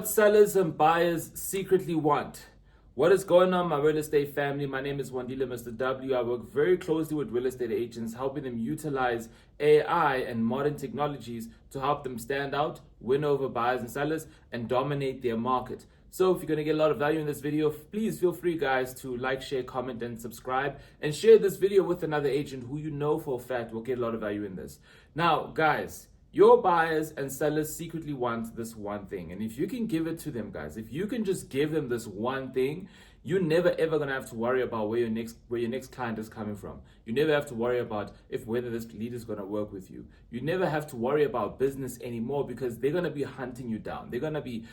what sellers and buyers secretly want. What is going on, my real estate family? My name is Wandile Mr. W. I work very closely with real estate agents, helping them utilize AI and modern technologies to help them stand out, win over buyers and sellers, and dominate their market. So if you're going to get a lot of value in this video, please feel free, guys, to like, share, comment, and subscribe. And share this video with another agent who you know for a fact will get a lot of value in this. Now, guys, your buyers and sellers secretly want this one thing. And if you can give it to them, guys, if you can just give them this one thing, you're never ever gonna have to worry about where your next client is coming from. You never have to worry about whether this lead is gonna work with you. You never have to worry about business anymore because they're gonna be hunting you down. They're gonna be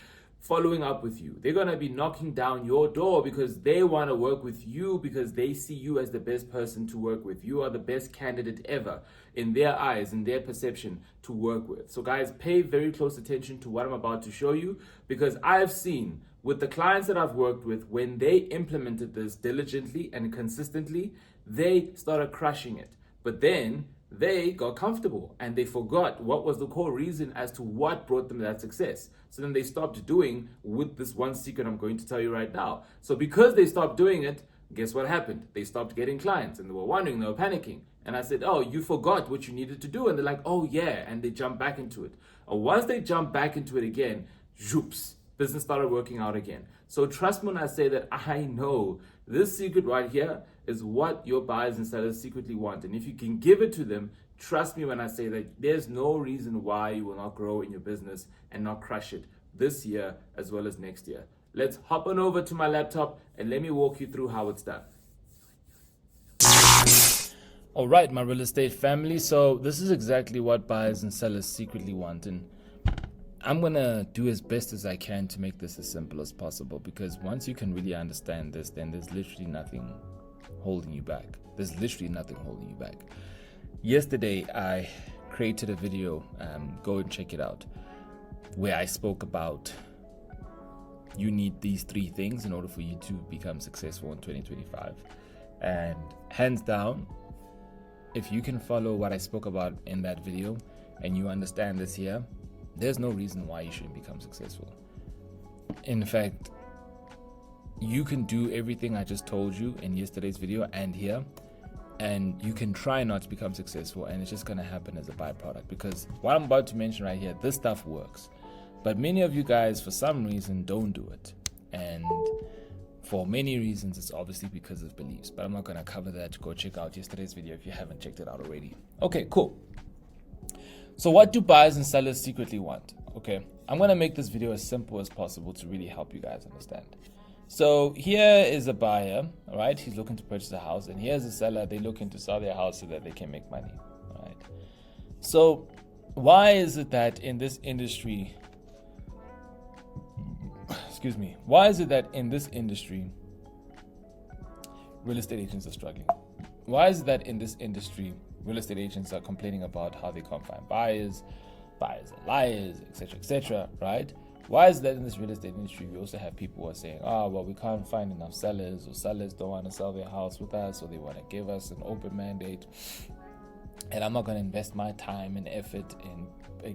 following up with you. They're gonna be knocking down your door because they want to work with you, because they see you as the best person to work with. You are the best candidate ever in their eyes, in their perception, to work with. So guys, pay very close attention to what I'm about to show you, because I've seen with the clients that I've worked with, when they implemented this diligently and consistently, they started crushing it. But then they got comfortable and they forgot what was the core reason as to what brought them that success. So then they stopped doing with this one secret I'm going to tell you right now. So because they stopped doing it, guess what happened? They stopped getting clients and they were wondering, they were panicking. And I said, oh, you forgot what you needed to do. And they're like, oh yeah. And they jump back into it. And once they jump back into it again, zhoops, business started working out again. So trust me when I say that I know this secret right here is what your buyers and sellers secretly want. And if you can give it to them, trust me when I say that there's no reason why you will not grow in your business and not crush it this year as well as next year. Let's hop on over to my laptop and let me walk you through how it's done. All right, my real estate family. So this is exactly what buyers and sellers secretly want. And I'm going to do as best as I can to make this as simple as possible, because once you can really understand this, then there's literally nothing holding you back. There's literally nothing holding you back. Yesterday, I created a video, go and check it out, where I spoke about you need these 3 things in order for you to become successful in 2025. And hands down, if you can follow what I spoke about in that video and you understand this here, there's no reason why you shouldn't become successful. In fact, you can do everything I just told you in yesterday's video and here, and you can try not to become successful, and it's just going to happen as a byproduct, because what I'm about to mention right here, this stuff works. But many of you guys, for some reason, don't do it. And for many reasons, it's obviously because of beliefs. But I'm not going to cover that. Go check out yesterday's video if you haven't checked it out already. Okay, cool. So what do buyers and sellers secretly want? Okay, I'm going to make this video as simple as possible to really help you guys understand. So here is a buyer, all right? He's looking to purchase a house. And here's a seller. They're looking to sell their house so that they can make money, all right? So why is it that in this industry, why is it that in this industry, real estate agents are struggling? Why is it that in this industry, real estate agents are complaining about how they can't find buyers are liars, etc., right? Why is that in this real estate industry we also have people who are saying, well, we can't find enough sellers, or sellers don't want to sell their house with us, or they want to give us an open mandate, and I'm not going to invest my time and effort in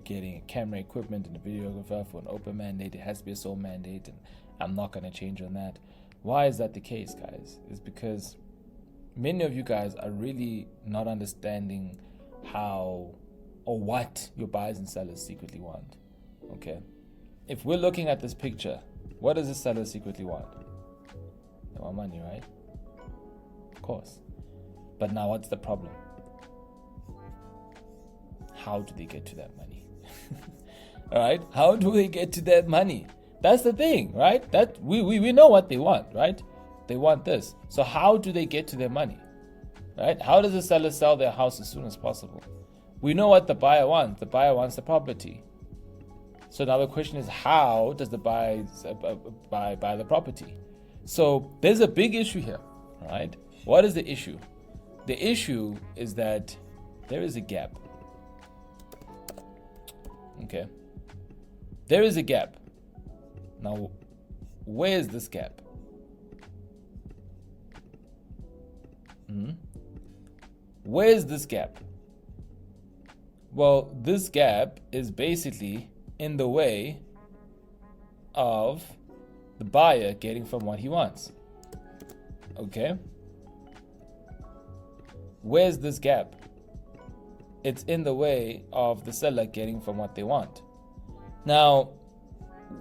getting camera equipment and a videographer for an open mandate. It has to be a sole mandate, and I'm not going to change on that. Why is that the case, guys? It's because many of you guys are really not understanding how or what your buyers and sellers secretly want. Okay, if we're looking at this picture, what does the seller secretly want? They want money, right? Of course. But now what's the problem? How do they get to that money? All right, how do they get to that money? That's the thing, right? That we know what they want, right? They want this. So how do they get to their money? Right? How does the seller sell their house as soon as possible? We know what the buyer wants. The buyer wants the property. So now the question is, how does the buyer buy the property? So there's a big issue here, right? What is the issue? The issue is that there is a gap. Okay. There is a gap. Now, where is this gap? Where is this gap? Well, this gap is basically in the way of the buyer getting from what he wants. Okay? Where's this gap? It's in the way of the seller getting from what they want. Now,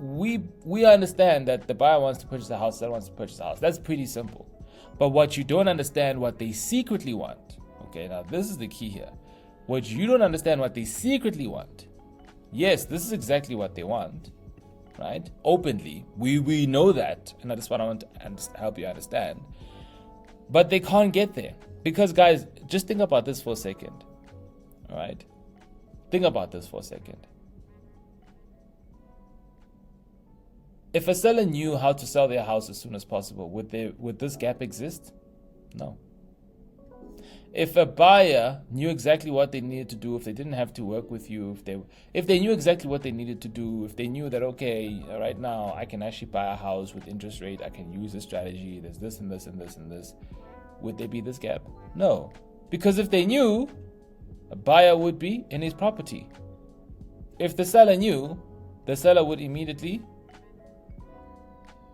we understand that the buyer wants to purchase a house, the seller wants to purchase a house. That's pretty simple. But what you don't understand, what they secretly want. Okay, now this is the key here. What you don't understand, what they secretly want. Yes, this is exactly what they want, right? Openly, we know that, and that's what I want to help you understand. But they can't get there because, guys, just think about this for a second. All right, think about this for a second. If a seller knew how to sell their house as soon as possible, would this gap exist? No. If a buyer knew exactly what they needed to do, if they didn't have to work with you, if they knew exactly what they needed to do, if they knew that, okay, right now I can actually buy a house with interest rate, I can use this strategy, there's this and this and this and this, would there be this gap? No. Because if they knew, a buyer would be in his property. If the seller knew, the seller would immediately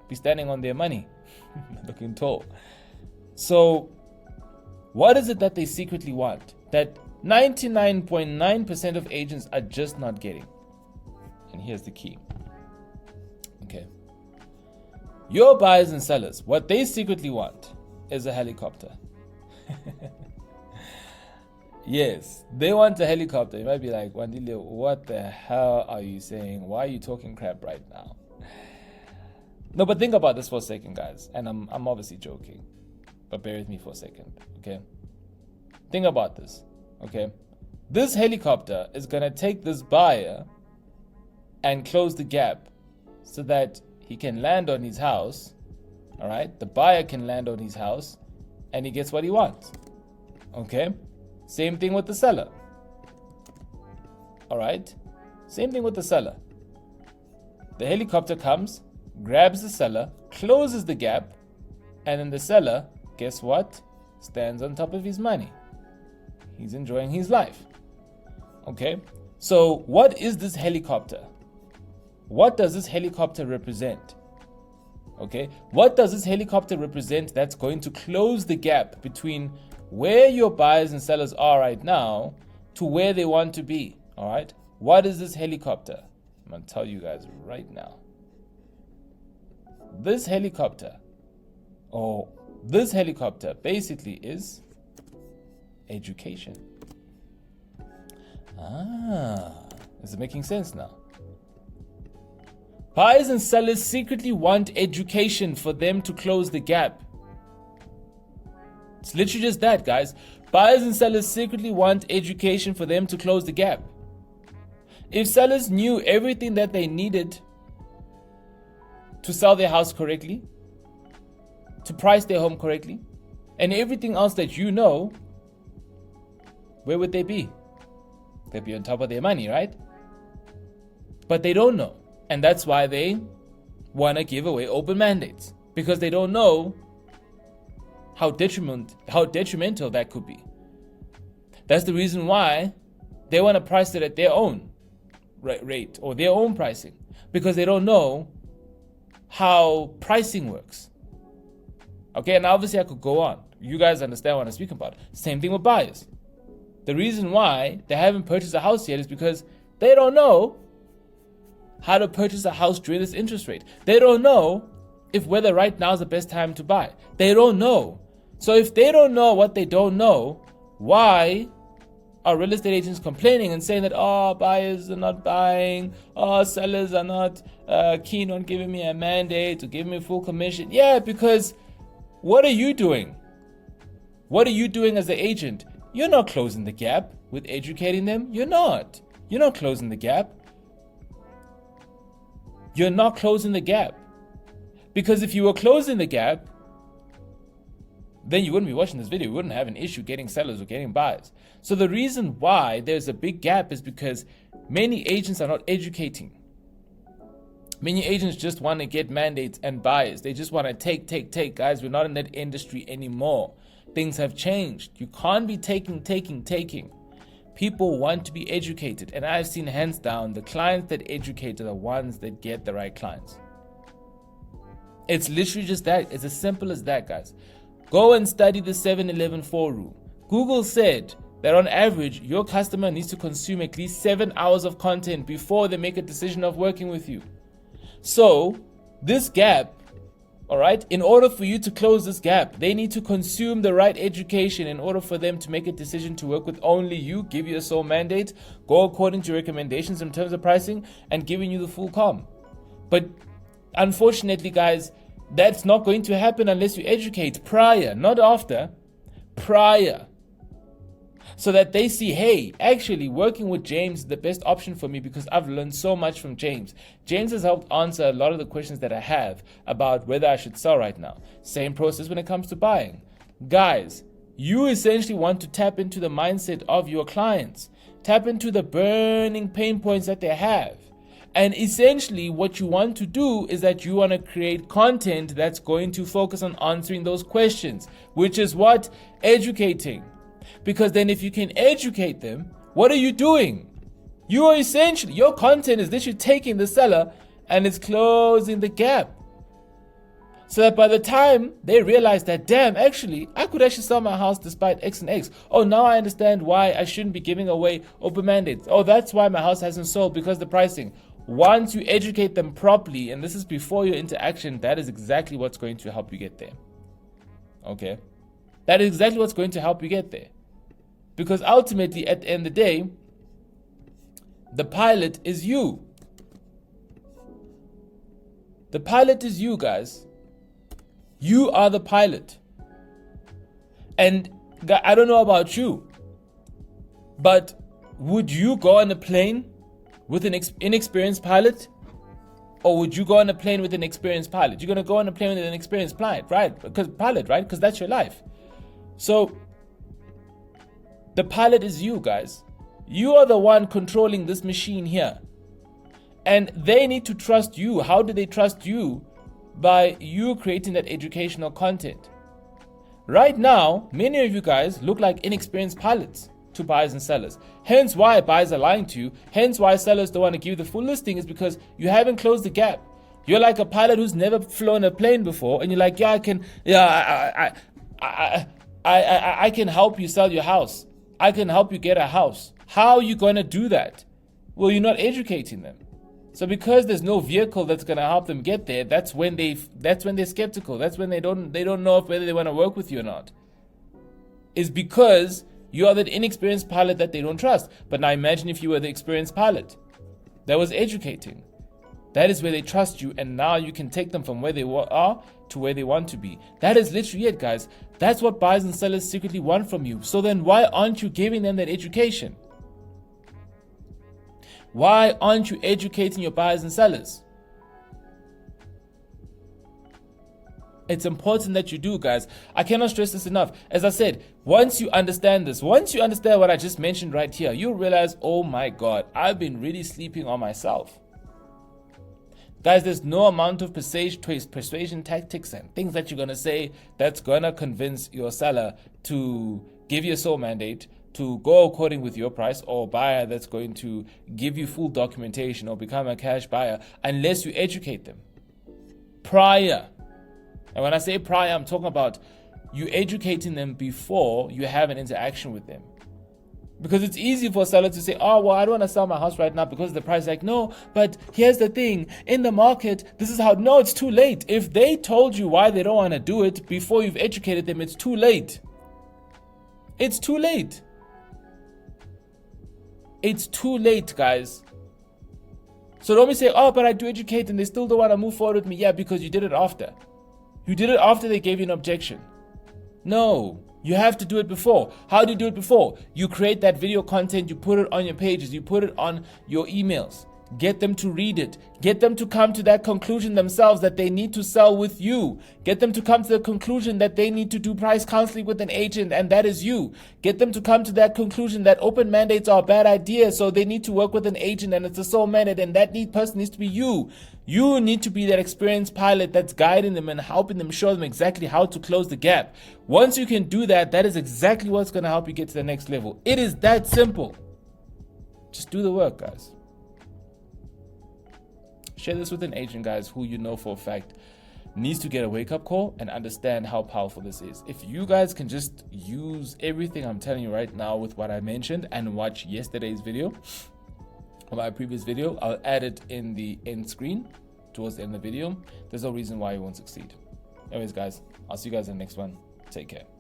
be standing on their money, looking tall. So, what is it that they secretly want that 99.9% of agents are just not getting? And here's the key. Okay. Your buyers and sellers, what they secretly want is a helicopter. Yes, they want a helicopter. You might be like, Wandile, what the hell are you saying? Why are you talking crap right now? No, but think about this for a second, guys. And I'm obviously joking, but bear with me for a second, okay? Think about this, okay? This helicopter is going to take this buyer and close the gap so that he can land on his house, all right? The buyer can land on his house and he gets what he wants, okay? Same thing with the seller, all right? Same thing with the seller. The helicopter comes, grabs the seller, closes the gap, and then the seller, guess what? Stands on top of his money. He's enjoying his life. Okay? So, what is this helicopter? What does this helicopter represent? Okay? What does this helicopter represent that's going to close the gap between where your buyers and sellers are right now to where they want to be? All right? What is this helicopter? I'm going to tell you guys right now. This helicopter basically is education. Is it making sense now? Buyers and sellers secretly want education for them to close the gap. It's literally just that, guys. Buyers and sellers secretly want education for them to close the gap. If sellers knew everything that they needed to sell their house correctly, to price their home correctly, and everything else that you know, where would they be? They'd be on top of their money, right? But they don't know. And that's why they want to give away open mandates, because they don't know how detrimental that could be. That's the reason why they want to price it at their own rate or their own pricing, because they don't know how pricing works. Okay, and obviously I could go on. You guys understand what I'm speaking about. Same thing with buyers. The reason why they haven't purchased a house yet is because they don't know how to purchase a house during this interest rate. They don't know whether right now is the best time to buy. They don't know. So if they don't know what they don't know, why are real estate agents complaining and saying that, buyers are not buying, sellers are not keen on giving me a mandate or giving me full commission? Yeah, because what are you doing? What are you doing as the agent? You're not closing the gap with educating them. You're not. You're not closing the gap. You're not closing the gap. Because if you were closing the gap, then you wouldn't be watching this video. You wouldn't have an issue getting sellers or getting buyers. So the reason why there's a big gap is because many agents are not educating. Many agents just want to get mandates and buyers. They just want to take. Guys, we're not in that industry anymore. Things have changed. You can't be taking. People want to be educated. And I've seen hands down, the clients that educate are the ones that get the right clients. It's literally just that. It's as simple as that, guys. Go and study the 7-11-4 rule. Google said that on average, your customer needs to consume at least 7 hours of content before they make a decision of working with you. So this gap, all right, in order for you to close this gap, they need to consume the right education in order for them to make a decision to work with only you, give you a sole mandate, go according to recommendations in terms of pricing, and giving you the full comm. But unfortunately, guys, that's not going to happen unless you educate prior, not after, prior. So that they see, hey, actually working with James is the best option for me because I've learned so much from James. James has helped answer a lot of the questions that I have about whether I should sell right now. Same process when it comes to buying. Guys, you essentially want to tap into the mindset of your clients. Tap into the burning pain points that they have. And essentially what you want to do is that you want to create content that's going to focus on answering those questions, which is what? Educating. Because then if you can educate them, what are you doing? You are essentially, your content is literally taking the seller and it's closing the gap. So that by the time they realize that, damn, actually, I could actually sell my house despite X and X. Oh, now I understand why I shouldn't be giving away open mandates. Oh, that's why my house hasn't sold, because the pricing. Once you educate them properly, and this is before your interaction, that is exactly what's going to help you get there. Okay? That is exactly what's going to help you get there. Because ultimately, at the end of the day, the pilot is you. The pilot is you, guys. You are the pilot. And I don't know about you, but would you go on a plane with an inexperienced pilot? Or would you go on a plane with an experienced pilot? You're going to go on a plane with an experienced pilot, right? Because that's your life. So the pilot is you, guys. You are the one controlling this machine here. And they need to trust you. How do they trust you? By you creating that educational content. Right now, many of you guys look like inexperienced pilots to buyers and sellers. Hence why buyers are lying to you. Hence why sellers don't want to give you the full listing, is because you haven't closed the gap. You're like a pilot who's never flown a plane before, and you're like, I can help you sell your house. I can help you get a house. How are you going to do that? Well, you're not educating them. So because there's no vehicle that's going to help them get there, that's when they're skeptical. That's when they don't know whether they want to work with you or not. It's because you are that inexperienced pilot that they don't trust. But now imagine if you were the experienced pilot that was educating. That is where they trust you, and now you can take them from where they are to where they want to be. That is literally it, guys. That's what buyers and sellers secretly want from you. So then why aren't you giving them that education? Why aren't you educating your buyers and sellers? It's important that you do, guys. I cannot stress this enough. As I said, once you understand this, once you understand what I just mentioned right here, you'll realize, oh my God, I've been really sleeping on myself. Guys, there's no amount of persuasion tactics and things that you're going to say that's going to convince your seller to give you a sole mandate, to go according with your price, or buyer that's going to give you full documentation or become a cash buyer, unless you educate them prior. And when I say prior, I'm talking about you educating them before you have an interaction with them. Because it's easy for a seller to say, oh, well, I don't want to sell my house right now because the price is like, no, but here's the thing. In the market, this is how. No, it's too late. If they told you why they don't want to do it before you've educated them, it's too late. It's too late. It's too late, guys. So don't be saying, oh, but I do educate and they still don't want to move forward with me. Yeah, because you did it after. You did it after they gave you an objection. No. You have to do it before. How do you do it before? You create that video content, you put it on your pages, you put it on your emails. Get them to read it. Get them to come to that conclusion themselves that they need to sell with you. Get them to come to the conclusion that they need to do price counseling with an agent, and that is you. Get them to come to that conclusion that open mandates are a bad idea, so they need to work with an agent and it's a sole mandate, and that person needs to be you. You need to be that experienced pilot that's guiding them and helping them, show them exactly how to close the gap. Once you can do that, that is exactly what's going to help you get to the next level. It is that simple. Just do the work, guys. Share this with an agent, guys, who you know for a fact needs to get a wake-up call and understand how powerful this is. If you guys can just use everything I'm telling you right now with what I mentioned and watch yesterday's video or my previous video, I'll add it in the end screen towards the end of the video. There's no reason why you won't succeed. Anyways, guys, I'll see you guys in the next one. Take care.